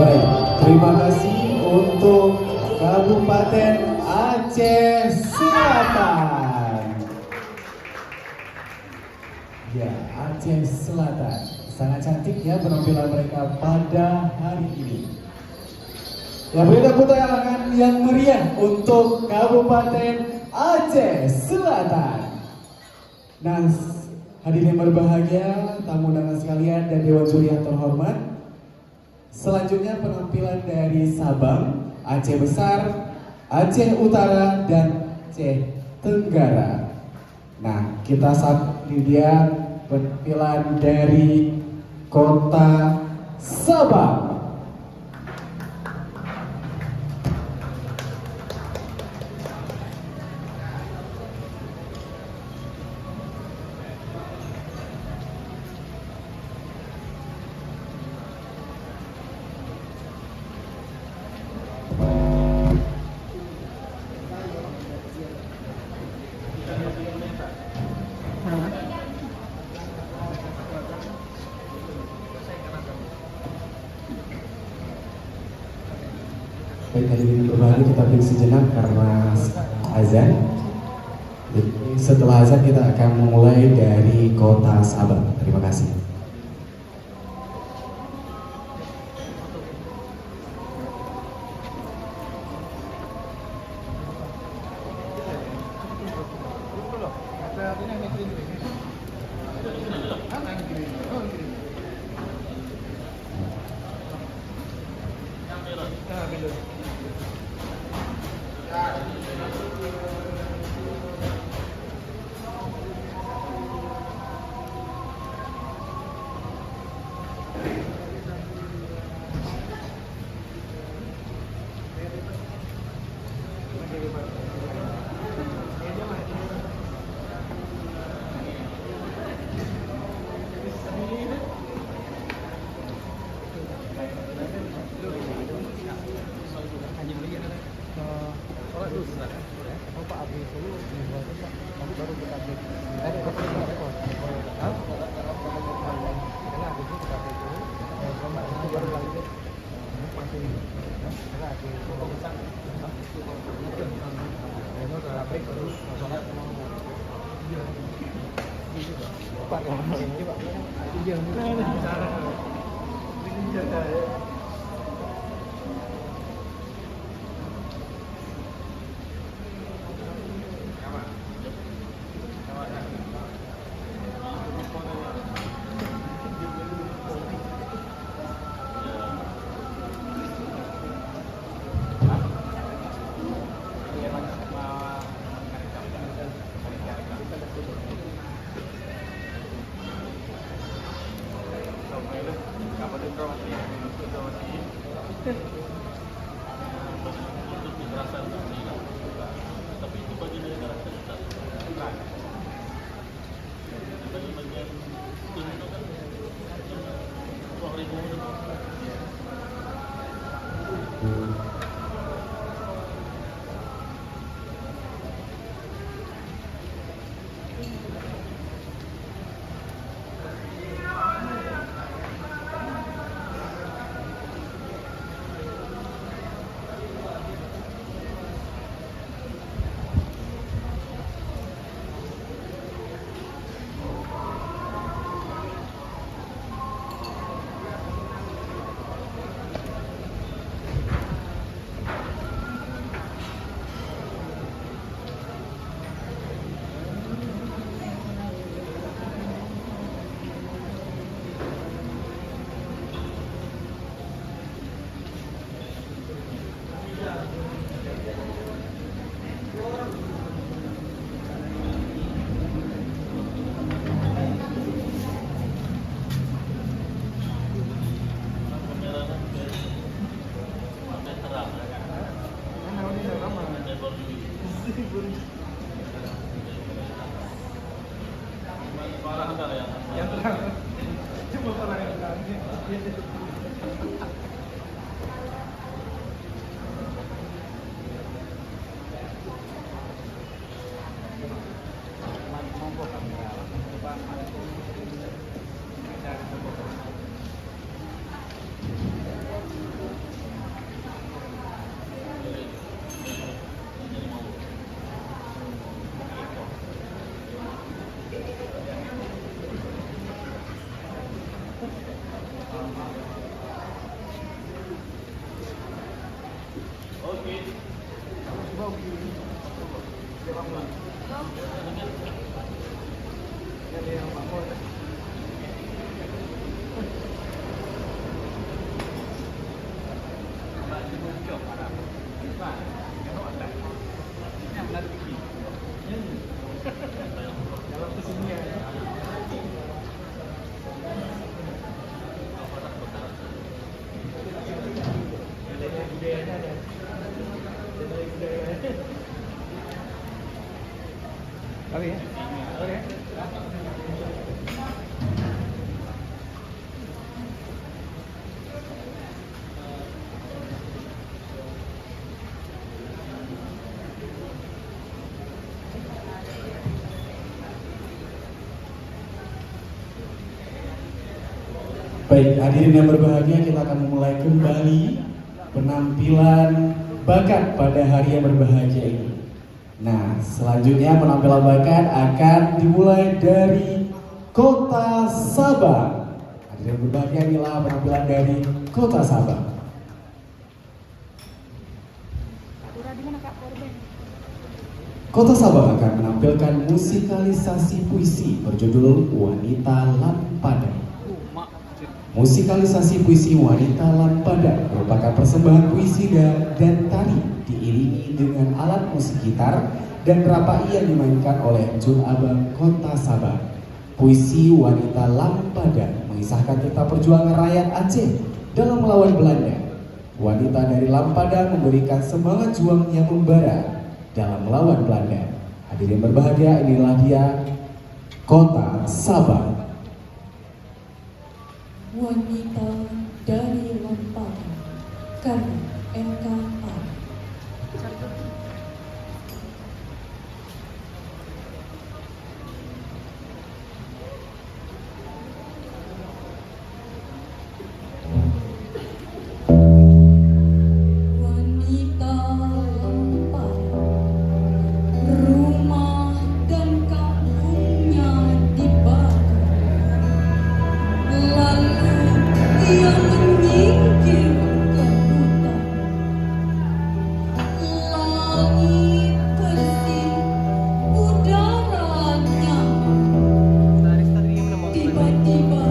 Baik, terima kasih untuk Kabupaten Aceh Selatan. Ya, Aceh Selatan. Sangat cantik ya penampilan mereka pada hari ini. Ya, beri tepuk tangan yang meriah untuk Kabupaten Aceh Selatan. Nah, hadirin yang berbahagia, tamu undangan sekalian dan dewan juri yang terhormat. Selanjutnya penampilan dari Sabang, Aceh Besar, Aceh Utara, dan Aceh Tenggara. Nah, kita saat ini dia penampilan dari Kota Sabang. Baik, hadirin berbahagia, kita break sejenak karena azan. Jadi setelah azan kita akan memulai dari Kota Sabang. Terima kasih. Baik, hadirin yang berbahagia, kita akan memulai kembali penampilan bakat pada hari yang berbahagia ini. Nah, selanjutnya penampilan bakat akan dimulai dari Kota Sabang. Hadirin yang berbahagia, inilah penampilan dari Kota Sabang. Kota Sabang akan menampilkan musikalisasi puisi berjudul Wanita Lampada. Musikalisasi puisi Wanita Lampada merupakan persembahan puisi dan tari diiringi dengan alat musik gitar dan rapai yang dimainkan oleh Jun Abang Kota Sabang. Puisi Wanita Lampada mengisahkan tentang perjuangan rakyat Aceh dalam melawan Belanda. Wanita dari Lampada memberikan semangat juang yang membara dalam melawan Belanda. Hadirin berbahagia, inilah dia Kota Sabang. Wanita dari Lampada karya NKA. Wanita Lampada, rumah dan kampungnya dibakar. Lalu ia menyingkir ke hutan. Langit bersih, udara nyaman. Tiba-tiba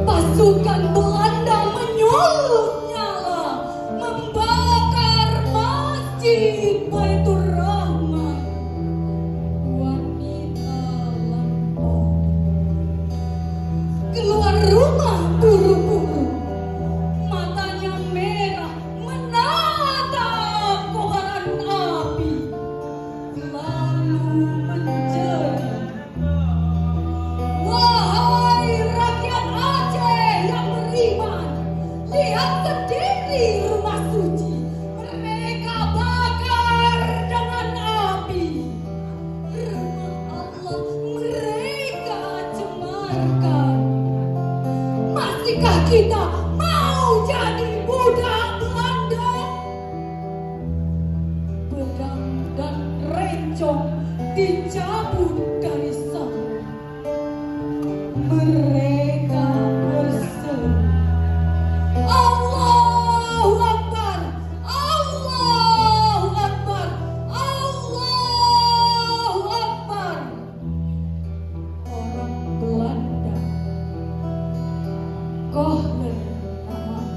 pasukan Belanda menyulut nyala, membakar masjid Baitur Rahman. Wanita Lampada keluar rumah buru-buru, matanya merah menatap kobaran api, lalu menjerit, "Wahai rakyat Aceh yang beriman, lihat sendiri rumah suci mereka bakar dengan api. Rumah Allah mereka cemarkan. Masihkah kita mau jadi budak Belanda?" Pedang dan rencong dicabut dari sana. Mereka berseru, "Allahu Akbar, Allahu Akbar, Allahu Akbar." Orang Belanda Kohler Ahmad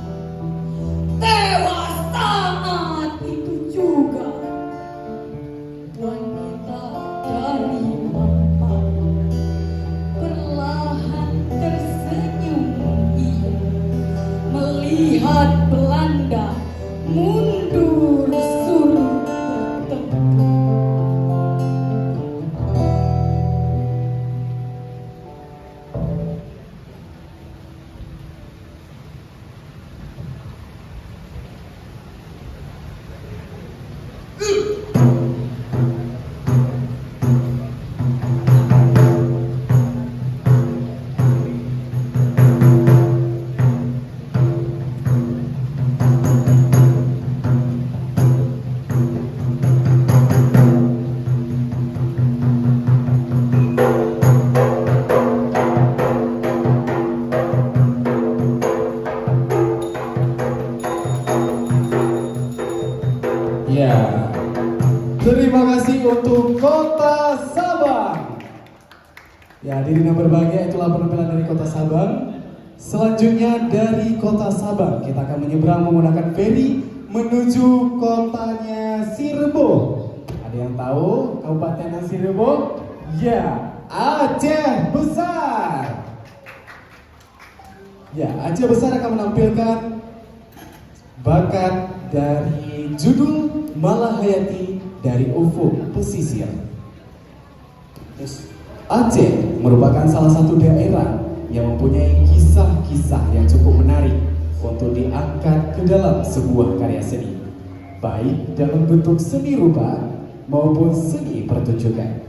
tewas saat itu juga. Wanita dari Lampada perlahan tersenyum ia melihat Belanda mundur suruh bertempur. Ya, hadirin yang berbahagia, itulah penampilan dari Kota Sabang. Selanjutnya dari Kota Sabang, kita akan menyeberang menggunakan feri menuju kotanya Sirebo. Ada yang tahu kabupaten Sirebo? Ya, Aceh Besar. Ya, Aceh Besar akan menampilkan bakat dari judul Malahayati dari Ufuk Pesisir. Aceh merupakan salah satu daerah yang mempunyai kisah-kisah yang cukup menarik untuk diangkat ke dalam sebuah karya seni, baik dalam bentuk seni rupa maupun seni pertunjukan.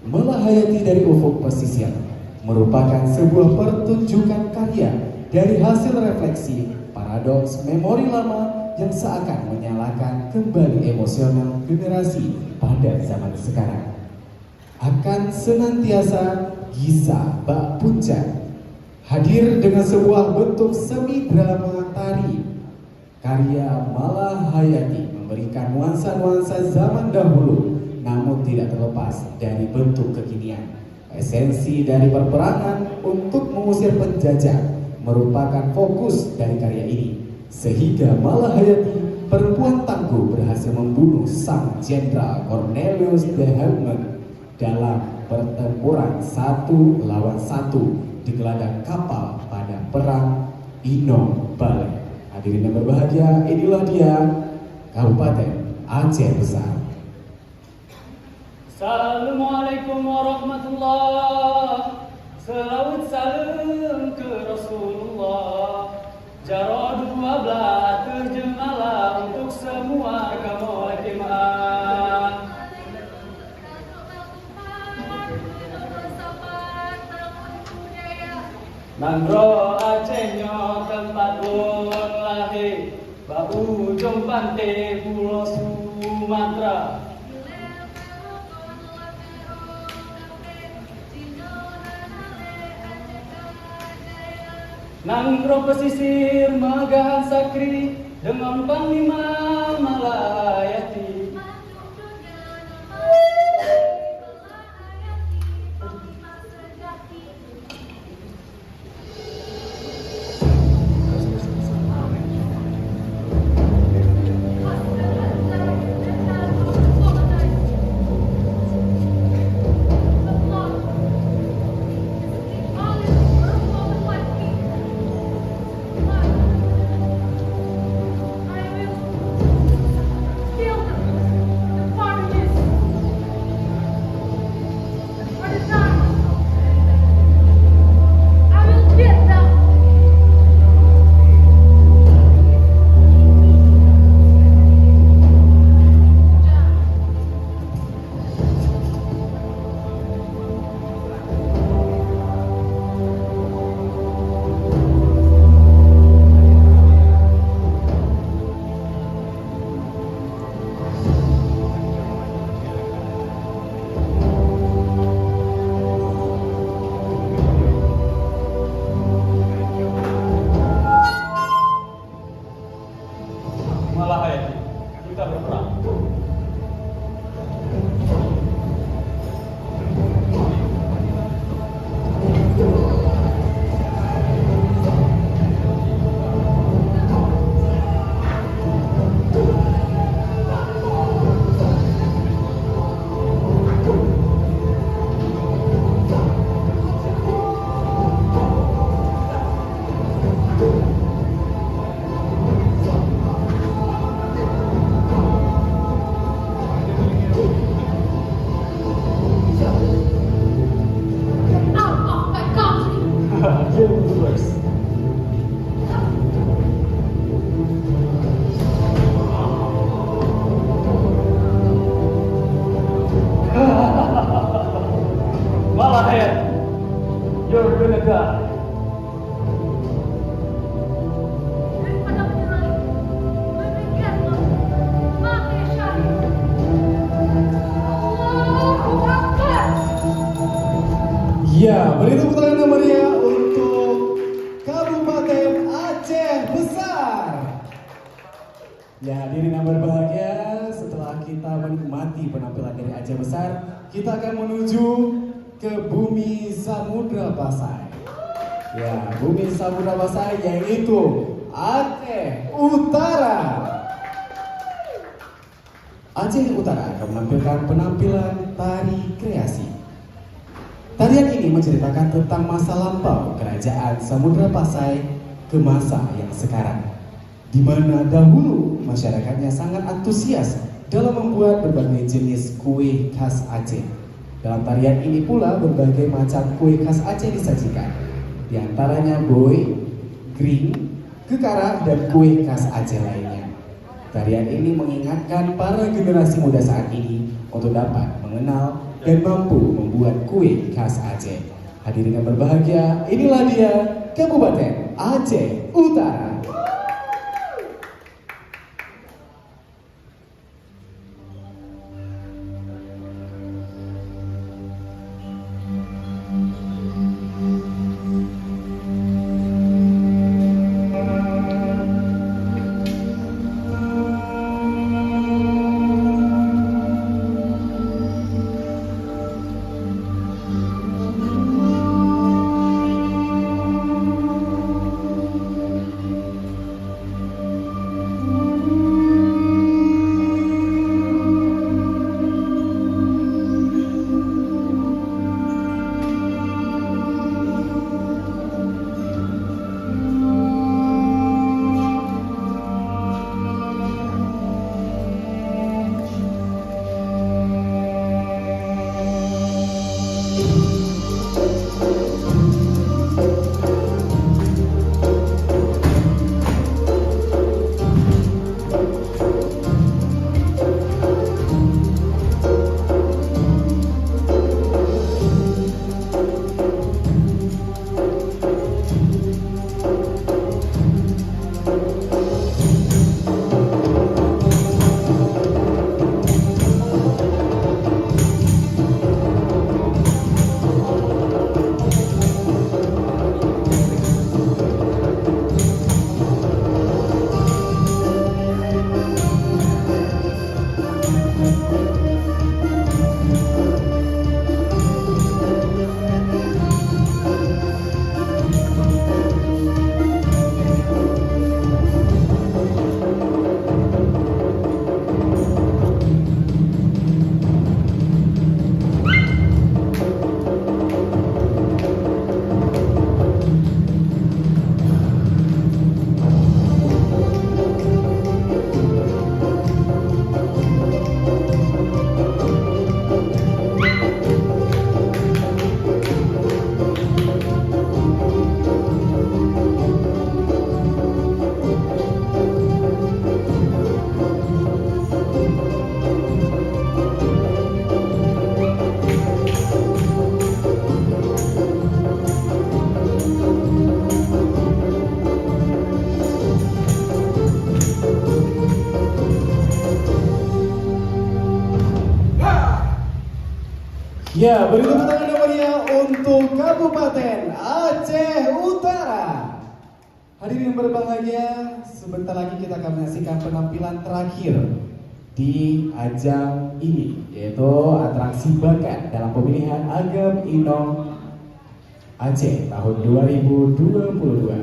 Malahayati dari Ufuk Pesisir merupakan sebuah pertunjukan karya dari hasil refleksi paradoks memori lama yang seakan menyalakan kembali emosional generasi pada zaman sekarang. Akan senantiasa Gisa Bak Puncak hadir dengan sebuah bentuk semi drama tari. Karya Malahayati memberikan nuansa-nuansa zaman dahulu namun tidak terlepas dari bentuk kekinian. Esensi dari perperangan untuk mengusir penjajah merupakan fokus dari karya ini, sehingga Malahayati, perempuan tangguh, berhasil membunuh sang jenderal Cornelius de Helmet dalam pertempuran 1 lawan 1 di geladak kapal pada perang Ino Bale. Hadirin yang berbahagia, inilah dia Kabupaten Aceh Besar. Assalamualaikum warahmatullah. Selawat salam ke Rasulullah. Jaro 12 terjemalah untuk semua kamu jemaah. Nandro Acehnya tempat pun lahir, bau ujung pantai Pulau Sumatera. Nandro pesisir Magahan Sakri dengan Panglima Malahayati. Malahayati, kita berperang. Malahayati, you're gonna die. Ya, beri tepuk tangan yang meriah untuk Kabupaten Aceh Besar. Ya, hadirin yang berbahagia, setelah kita menikmati penampilan dari Aceh Besar, kita akan menuju ke bumi Samudra Pasai. Ya, bumi Samudra Pasai yaitu Aceh Utara. Aceh Utara akan menampilkan penampilan tari kreasi. Tarian ini menceritakan tentang masa lampau kerajaan Samudra Pasai ke masa yang sekarang, di mana dahulu masyarakatnya sangat antusias dalam membuat berbagai jenis kue khas Aceh. Dalam tarian ini pula berbagai macam kue khas Aceh disajikan, di antaranya boy, gring, kekara, dan kue khas Aceh lainnya. Tarian ini mengingatkan para generasi muda saat ini untuk dapat mengenal dan mampu membuat kue khas Aceh. Hadirin yang berbahagia, inilah dia Kabupaten Aceh Utara. Ya, beri tepuk tangan yang meriah untuk Kabupaten Aceh Utara. Hadirin yang berbahagia, sebentar lagi kita akan menyaksikan penampilan terakhir di ajang ini, yaitu atraksi bakat dalam pemilihan Agam Inong Aceh tahun 2022.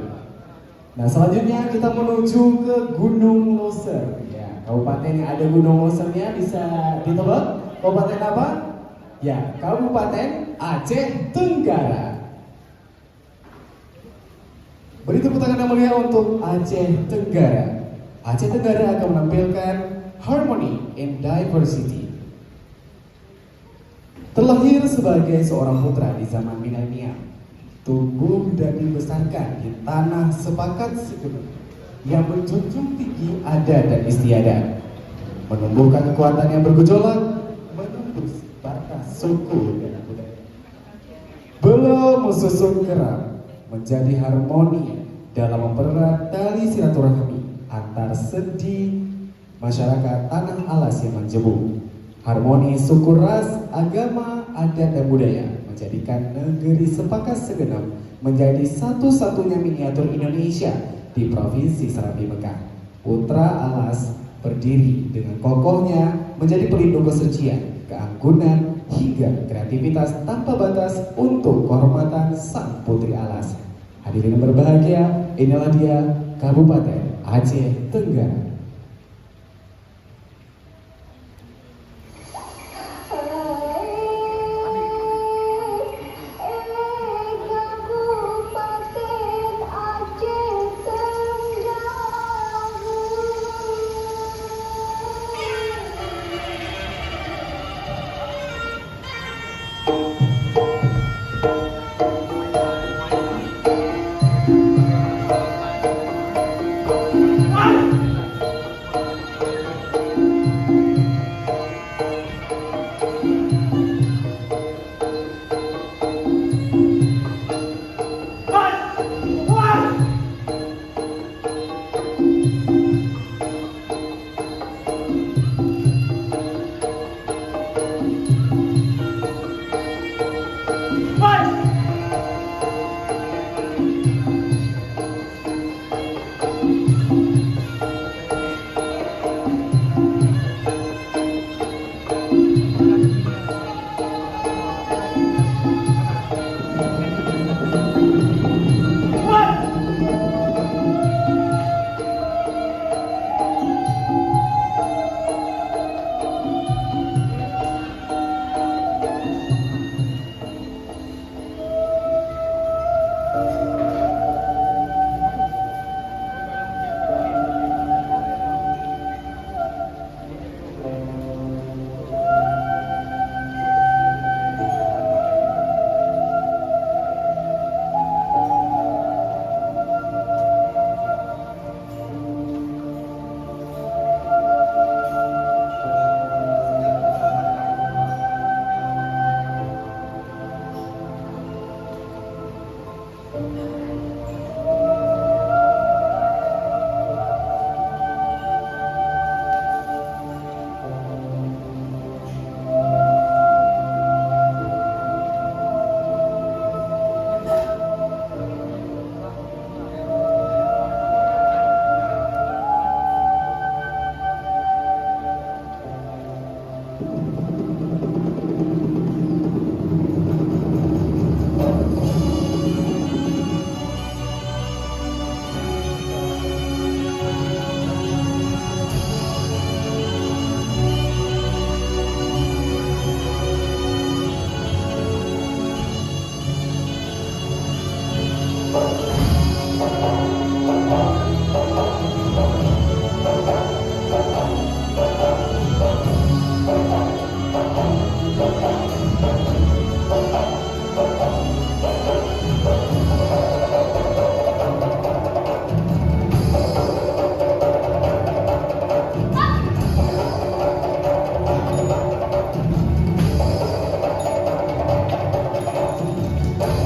Nah, selanjutnya kita menuju ke Gunung Loser. Ya, kabupaten yang ada Gunung Losernya bisa ditebak? Kabupaten apa? Ya, Kabupaten Aceh Tenggara. Beri tepuk tangan yang mulia untuk Aceh Tenggara. Aceh Tenggara akan menampilkan Harmony in Diversity. Terlahir sebagai seorang putra di zaman milenial, tumbuh dan dibesarkan di tanah sepakat segenap yang menjunjung tinggi adat dan istiadat, menumbuhkan kekuatan yang bergejolak, menembus batas suku dan budaya. Belum mesusun keram, menjadi harmoni dalam mempererat tali silaturahmi antar sendi masyarakat tanah alas yang menjemur. Harmoni suku, ras, agama, adat dan budaya menjadikan negeri sepakat segenap menjadi satu-satunya miniatur Indonesia di Provinsi Serabi Mekah. Putra Alas berdiri dengan kokohnya menjadi pelindung kesucian, keangkuhan, hingga kreativitas tanpa batas untuk kehormatan Sang Putri Alas. Hadirin yang berbahagia, inilah dia Kabupaten Aceh Tenggara.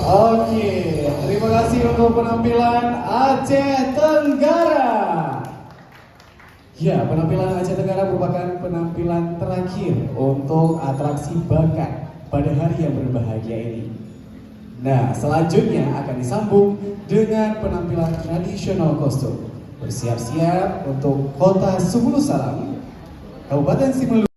Oke, terima kasih untuk penampilan Aceh Tenggara. Ya, penampilan Aceh Tenggara merupakan penampilan terakhir untuk atraksi bakat pada hari yang berbahagia ini. Nah, selanjutnya akan disambung dengan penampilan tradisional kostum. Bersiap-siap untuk Kota Sumulu Salam, Kabupaten Simelu.